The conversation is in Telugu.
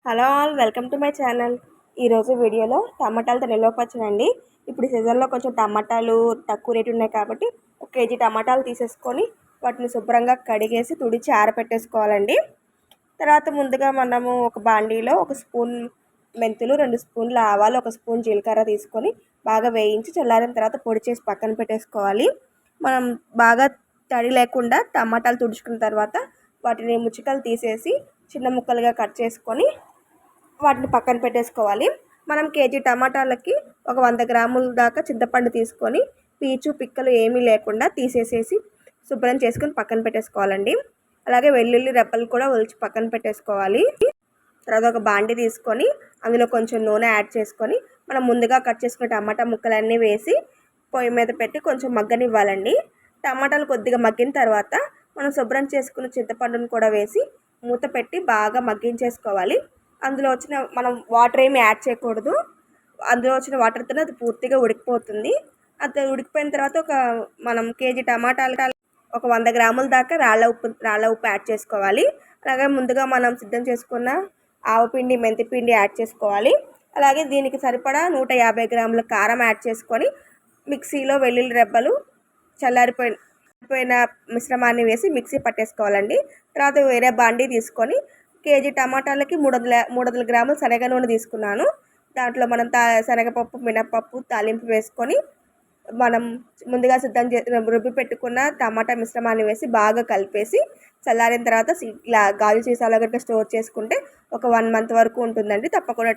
Hello all, welcome to my channel. ఈరోజు వీడియోలో టమాటాలతో నిల్వ పచ్చడండి. ఇప్పుడు సీజన్లో కొంచెం టమాటాలు తక్కువ రేటు ఉన్నాయి కాబట్టి 1 కేజీ టమాటాలు తీసేసుకొని వాటిని శుభ్రంగా కడిగేసి తుడిచి ఆరబెట్టేసుకోవాలండి. తర్వాత ముందుగా మనము ఒక బాండీలో 1 స్పూన్ మెంతులు, 2 స్పూన్ల ఆవాలు, 1 స్పూన్ జీలకర్ర తీసుకొని బాగా వేయించి చల్లారిన తర్వాత పొడి చేసి పక్కన పెట్టేసుకోవాలి. మనం బాగా తడి లేకుండా టమాటాలు తుడుచుకున్న తర్వాత వాటిని ముచ్చికలు తీసేసి చిన్న ముక్కలుగా కట్ చేసుకొని వాటిని పక్కన పెట్టేసుకోవాలి. మనం కేజీ టమాటాలకి ఒక 100 గ్రాముల దాకా చింతపండు తీసుకొని పీచు పిక్కలు ఏమీ లేకుండా తీసేసేసి శుభ్రం చేసుకొని పక్కన పెట్టేసుకోవాలండి. అలాగే వెల్లుల్లి రెబ్బలు కూడా ఒలిచి పక్కన పెట్టేసుకోవాలి. తర్వాత ఒక బాండి తీసుకొని అందులో కొంచెం నూనె యాడ్ చేసుకొని మనం ముందుగా కట్ చేసుకున్న టమాటా ముక్కలన్నీ వేసి పొయ్యి మీద పెట్టి కొంచెం మగ్గనివ్వాలండి. టమాటాలు కొద్దిగా మగ్గిన తర్వాత మనం శుభ్రం చేసుకున్న చింతపండును కూడా వేసి మూత పెట్టి బాగా మగ్గించేసుకోవాలి. అందులో వచ్చిన మనం వాటర్ ఏమి యాడ్ చేయకూడదు. అందులో వచ్చిన వాటర్తోనే అది పూర్తిగా ఉడికిపోతుంది. అది ఉడికిపోయిన తర్వాత మనం కేజీ టమాటాలు ఒక 100 గ్రాముల దాకా రాళ్ళ ఉప్పు యాడ్ చేసుకోవాలి. అలాగే ముందుగా మనం సిద్ధం చేసుకున్న ఆవపిండి, మెంతిపిండి యాడ్ చేసుకోవాలి. అలాగే దీనికి సరిపడా 150 గ్రాముల కారం యాడ్ చేసుకొని మిక్సీలో వెల్లుల్లి రెబ్బలు చల్లారిపోయిన మిశ్రమాన్ని వేసి మిక్సీ పట్టేసుకోవాలండి. తర్వాత వేరే బాండీ తీసుకొని కేజీ టమాటాలకి 300 గ్రాముల శనగ నూనె తీసుకున్నాను. దాంట్లో మనం శనగపప్పు, మినపప్పు తాలింపు వేసుకొని మనం ముందుగా సిద్ధం రుబ్బి పెట్టుకున్న టమాటా మిశ్రమాన్ని వేసి బాగా కలిపేసి చల్లారిన తర్వాత గాజు సీసాలో గట్రా స్టోర్ చేసుకుంటే ఒక 1 మంత్ వరకు ఉంటుందండి. తప్పకుండా